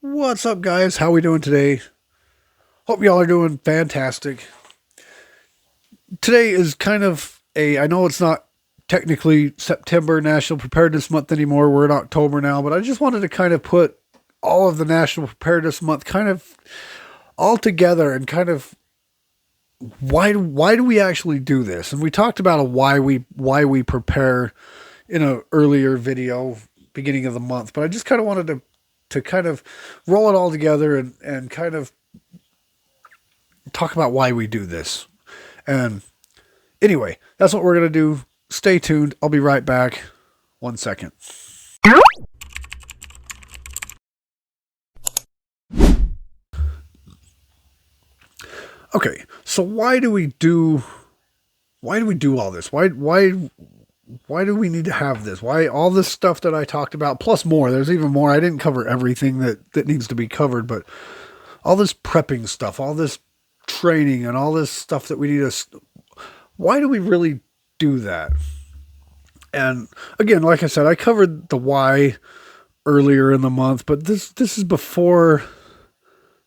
What's up, guys? How we doing today? Hope y'all are doing fantastic. Today is kind of I know it's not technically September National Preparedness Month anymore. We're in October now, but I just wanted to kind of put all of the National Preparedness Month kind of all together and kind of why do we actually do this? And we talked about a why we prepare in a earlier video beginning of the month, but I just kind of wanted to kind of roll it all together and kind of talk about why we do this. And anyway, that's what we're going to do. Stay tuned. I'll be right back. 1 second. Okay, so why do we do all this? Why do we need to have this? Why all this stuff that I talked about plus more? There's even more. I didn't cover everything that needs to be covered, but all this prepping stuff, all this training and all this stuff that we need to why do we really do that? And again, like I said, I covered the why earlier in the month, but this is before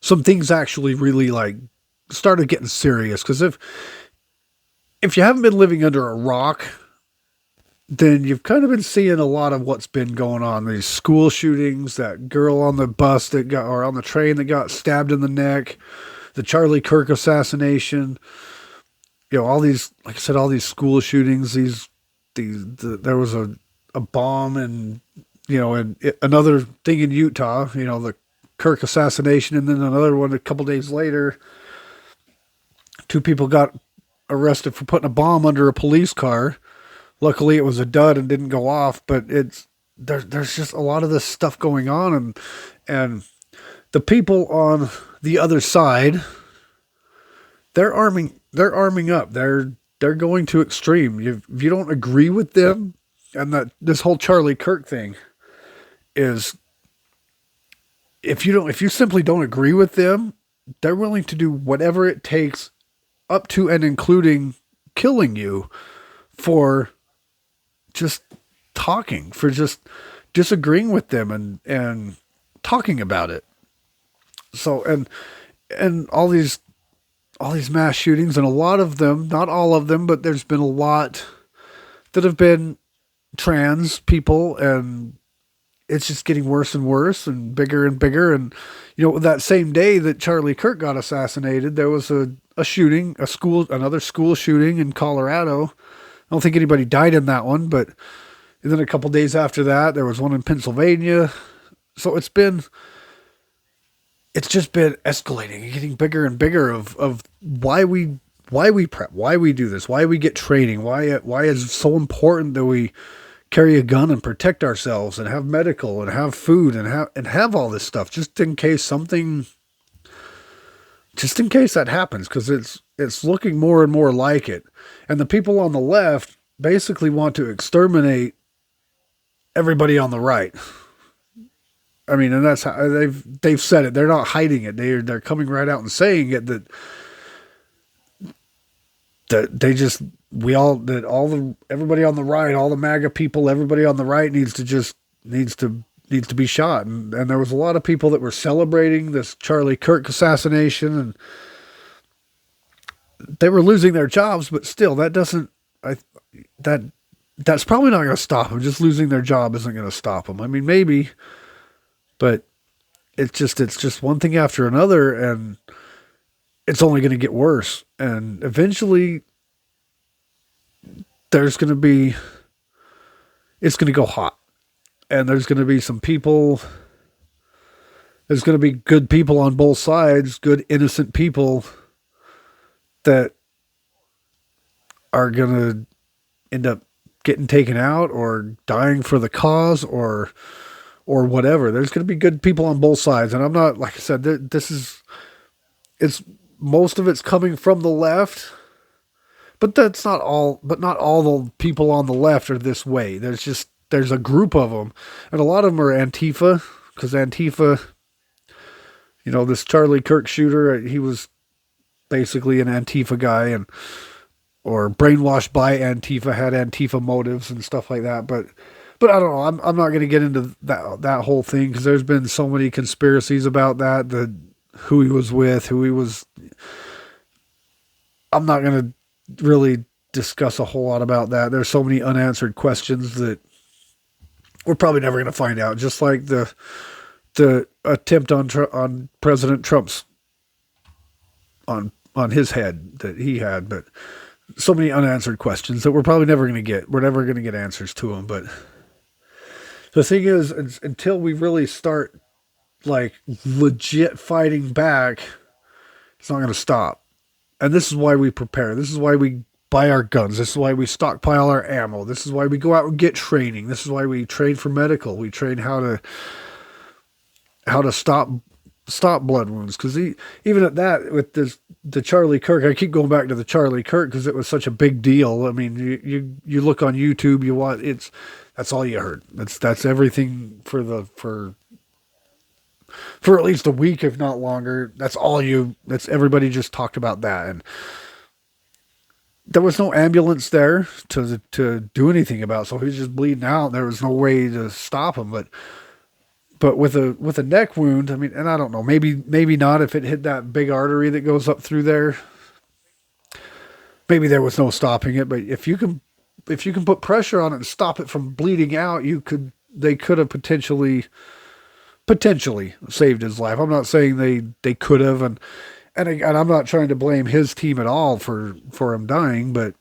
some things actually really like started getting serious. Because if you haven't been living under a rock, then you've kind of been seeing a lot of what's been going on. These school shootings, that girl on the bus that got, or on the train that got stabbed in the neck, the Charlie Kirk assassination, all these, like I said, all these school shootings, there was a bomb and, another thing in Utah, the Kirk assassination. And then another one a couple days later, two people got arrested for putting a bomb under a police car. Luckily it was a dud and didn't go off, but there's just a lot of this stuff going on, and the people on the other side, they're arming up. They're going to extreme. If you don't agree with them, and that this whole Charlie Kirk thing is, if you simply don't agree with them, they're willing to do whatever it takes, up to and including killing you, for just talking, for just disagreeing with them and talking about it. So and all these mass shootings, and a lot of them, not all of them, but there's been a lot that have been trans people, and it's just getting worse and worse and bigger and bigger. And that same day that Charlie Kirk got assassinated, there was a shooting, another school shooting in Colorado. I don't think anybody died in that one, but then a couple days after that, there was one in Pennsylvania. So it's just been escalating and getting bigger and bigger of why we prep, why we do this, why we get training, why it's so important that we carry a gun and protect ourselves and have medical and have food and have all this stuff just in case that happens, because it's looking more and more like it. And the people on the left basically want to exterminate everybody on the right. I mean, and that's how they've said it. They're not hiding it. They're coming right out and saying it, that they just everybody on the right, all the MAGA people, everybody on the right needs to be shot. And there was a lot of people that were celebrating this Charlie Kirk assassination, and they were losing their jobs, but still, that's probably not going to stop them. Just losing their job isn't going to stop them. I mean, maybe, but it's just one thing after another, and it's only going to get worse. And eventually it's going to go hot, and there's going to be there's going to be good people on both sides, good innocent people that are going to end up getting taken out or dying for the cause or whatever. There's going to be good people on both sides. And I'm not, like I said, it's most of it's coming from the left, but not all the people on the left are this way. There's a group of them, and a lot of them are Antifa, because Antifa, this Charlie Kirk shooter, he was basically an Antifa guy, or brainwashed by Antifa, had Antifa motives and stuff like that. But But I don't know. I'm not going to get into that whole thing because there's been so many conspiracies about that. Who he was with, who he was. I'm not going to really discuss a whole lot about that. There's so many unanswered questions that we're probably never going to find out. Just like the attempt on President Trump's on his head that he had, but so many unanswered questions that we're probably never going to get. We're never going to get answers to them. But the thing is, until we really start like legit fighting back, it's not going to stop. And this is why we prepare. This is why we buy our guns. This is why we stockpile our ammo. This is why we go out and get training. This is why we train for medical. We train how to stop blood wounds. Because even at that, with the Charlie Kirk, I keep going back to the Charlie Kirk because it was such a big deal. I mean, you look on YouTube, you watch, that's all you heard. That's everything for at least a week, if not longer. That's everybody just talked about that. And there was no ambulance there to do anything about it. So he was just bleeding out. There was no way to stop him. But with a neck wound, I mean, and I don't know, maybe not if it hit that big artery that goes up through there. Maybe there was no stopping it. But if you can put pressure on it and stop it from bleeding out, they could have potentially saved his life. I'm not saying they could have, and I'm not trying to blame his team at all for him dying, but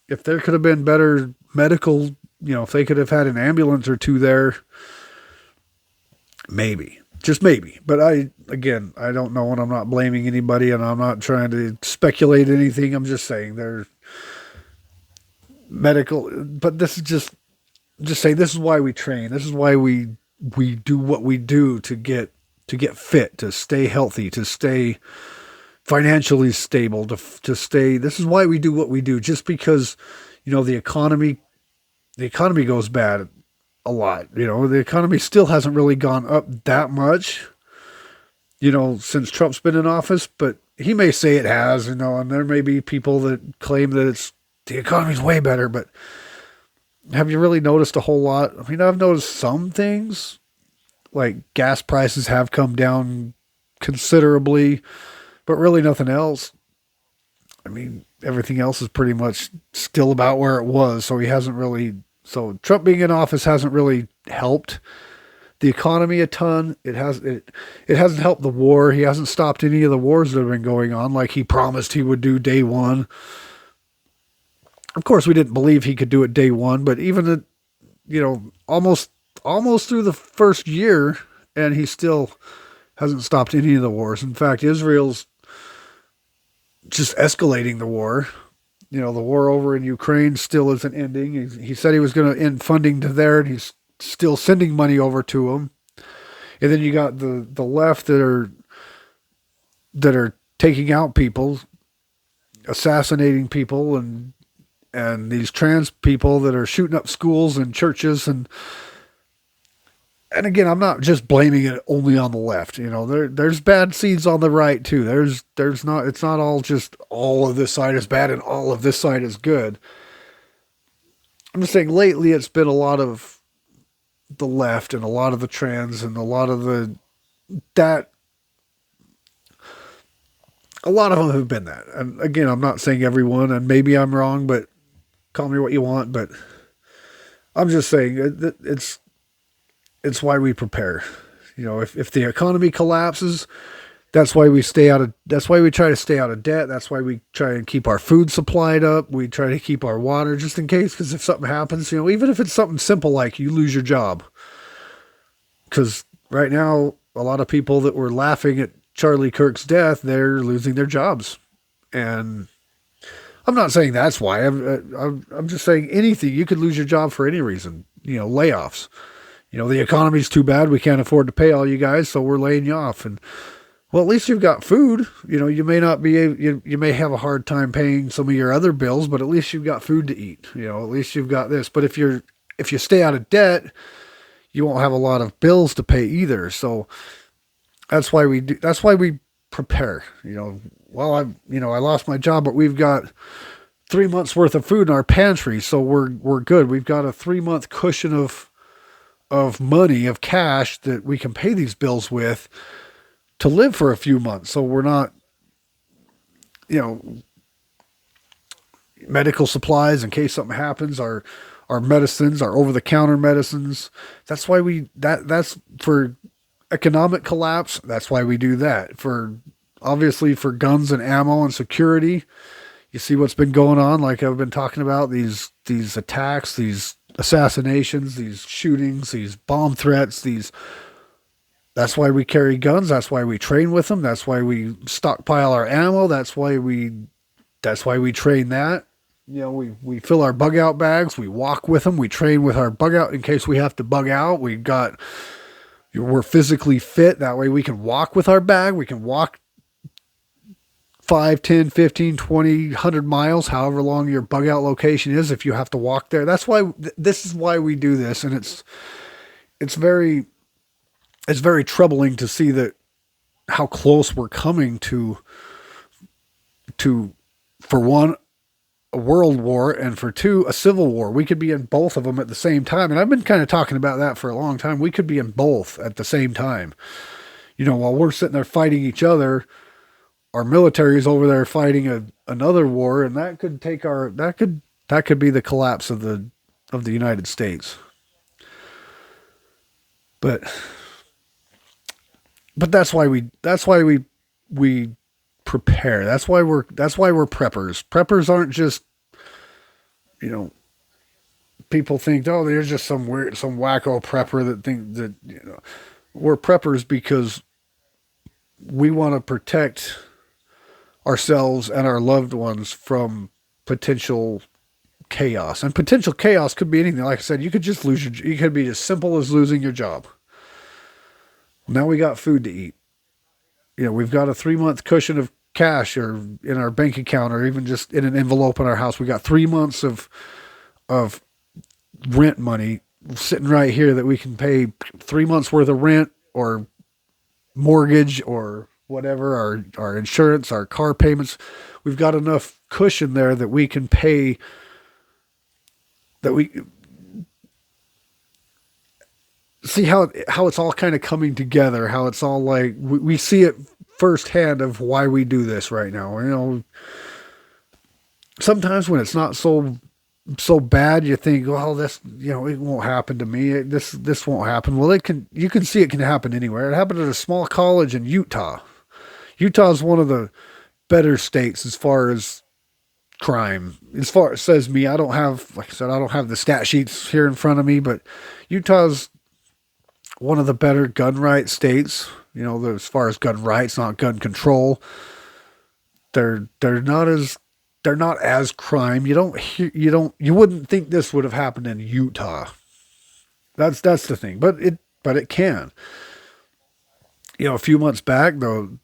if there could have been better medical, if they could have had an ambulance or two there, maybe, just maybe. But I don't know, and I'm not blaming anybody, and I'm not trying to speculate anything. I'm just saying they're medical, but this is just saying this is why we train. This is why we do what we do to get fit, to stay healthy, to stay financially stable, to stay. This is why we do what we do. Just because, the economy goes bad a lot. The economy still hasn't really gone up that much, since Trump's been in office, but he may say it has, and there may be people that claim that the economy's way better, but have you really noticed a whole lot? I mean, I've noticed some things, like gas prices have come down considerably, but really nothing else. I mean, everything else is pretty much still about where it was. So Trump being in office hasn't really helped the economy a ton. It hasn't helped the war. He hasn't stopped any of the wars that have been going on like he promised he would do day one. Of course, we didn't believe he could do it day one, but even almost through the first year, and he still hasn't stopped any of the wars. In fact, Israel's just escalating the war. The war over in Ukraine still isn't ending. He said he was going to end funding to there, and he's still sending money over to him. And then you got the left that are taking out people, assassinating people, and these trans people that are shooting up schools and churches. And again, I'm not just blaming it only on the left. There's bad seeds on the right too. It's not all just all of this side is bad and all of this side is good. I'm just saying lately it's been a lot of the left and a lot of the trans and a lot of them have been that. And again, I'm not saying everyone, and maybe I'm wrong, but call me what you want, but I'm just saying it's why we prepare. If the economy collapses, that's why we try to stay out of debt. That's why we try and keep our food supplied up. We try to keep our water just in case, because if something happens, even if it's something simple like you lose your job. Because right now, a lot of people that were laughing at Charlie Kirk's death, they're losing their jobs. And I'm not saying that's why. I'm just saying anything. You could lose your job for any reason. Layoffs. The economy's too bad. We can't afford to pay all you guys, so we're laying you off. And well, at least you've got food. You may not be able, you may have a hard time paying some of your other bills, but at least you've got food to eat. At least you've got this. But if you stay out of debt, you won't have a lot of bills to pay either. So that's why we do. That's why we prepare. Well, I lost my job, but we've got 3 months worth of food in our pantry, so we're good. We've got a 3-month cushion of of money, of cash that we can pay these bills with to live for a few months. So we're not, you know, medical supplies in case something happens, our medicines, our over the counter medicines. That's why that's for economic collapse. That's why we do that. For obviously for guns and ammo and security. You see what's been going on, like I've been talking about, these attacks, these assassinations, these shootings, these bomb threats, these that's why we carry guns, that's why we train with them, that's why we stockpile our ammo, that's why we train that. You know, we fill our bug out bags, we walk with them, we train with our bug out in case we have to bug out. We're physically fit, that way we can walk with our bag, we can walk 5, 10, 15, 20, 100 miles, however long your bug out location is, if you have to walk there. That's why, this is why we do this. And it's very troubling to see that how close we're coming to, for one, a world war, and for two, a civil war. We could be in both of them at the same time. And I've been kind of talking about that for a long time. We could be in both at the same time. You know, while we're sitting there fighting each other, our military is over there fighting another war, and that could take that could be the collapse of the United States. But that's why we prepare. That's why we're preppers. Preppers aren't just, you know, people think, oh, there's just some wacko prepper that think that, you know, we're preppers because we want to protect ourselves and our loved ones from potential chaos. And potential chaos could be anything. Like I said, you could just you could be as simple as losing your job. Now we got food to eat. You know, we've got a 3-month cushion of cash or in our bank account, or even just in an envelope in our house. We got 3 months of rent money sitting right here that we can pay 3 months worth of rent or mortgage or whatever, our insurance, our car payments. We've got enough cushion there that we can pay, that we see how it's all kind of coming together, how it's all like, we see it firsthand of why we do this right now. You know, sometimes when it's not so bad, you think, well, this, you know, it won't happen to me. This won't happen. Well, you can see it can happen anywhere. It happened at a small college in Utah. Utah is one of the better states as far as crime. As far as says me, I don't have, like I said, I don't have the stat sheets here in front of me, but Utah's one of the better gun rights states. You know, as far as gun rights, not gun control. They're not as crime. You wouldn't think this would have happened in Utah. That's the thing, but it can. You know, a few months back, though,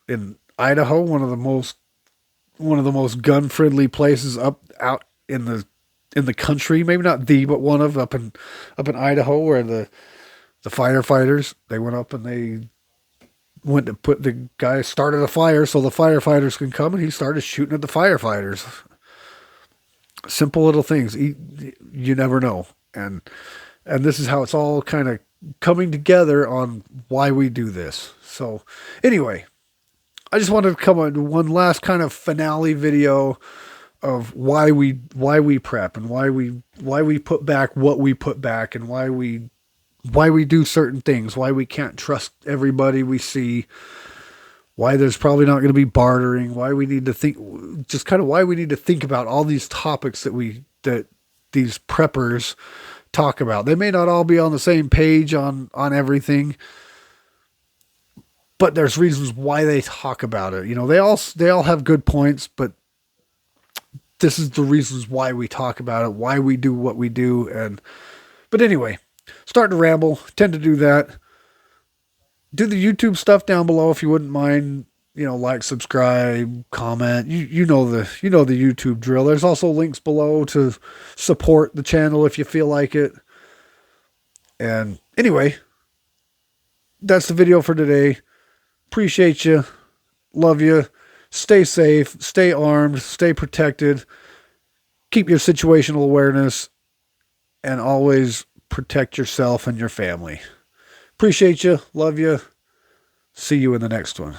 in Idaho, one of the most gun friendly places out in the country, maybe not but one of up in Idaho, where the firefighters, they went up and they went to put, the guy started a fire so the firefighters can come, and he started shooting at the firefighters. Simple little things. You never know. And this is how it's all kind of coming together on why we do this. So anyway, I just wanted to come on to one last kind of finale video of why we prep, and why we put back what we put back, and why we do certain things, why we can't trust everybody we see, why there's probably not going to be bartering, why we need to think, just kind of why we need to think about all these topics that these preppers talk about. They may not all be on the same page on everything, but there's reasons why they talk about it. You know, they all have good points, but this is the reasons why we talk about it, why we do what we do. But anyway, starting to ramble, tend to do that. Do the YouTube stuff down below if you wouldn't mind. You know, like, subscribe, comment. You know the YouTube drill. There's also links below to support the channel if you feel like it. And anyway, that's the video for today. Appreciate you. Love you. Stay safe. Stay armed. Stay protected. Keep your situational awareness. And always protect yourself and your family. Appreciate you. Love you. See you in the next one.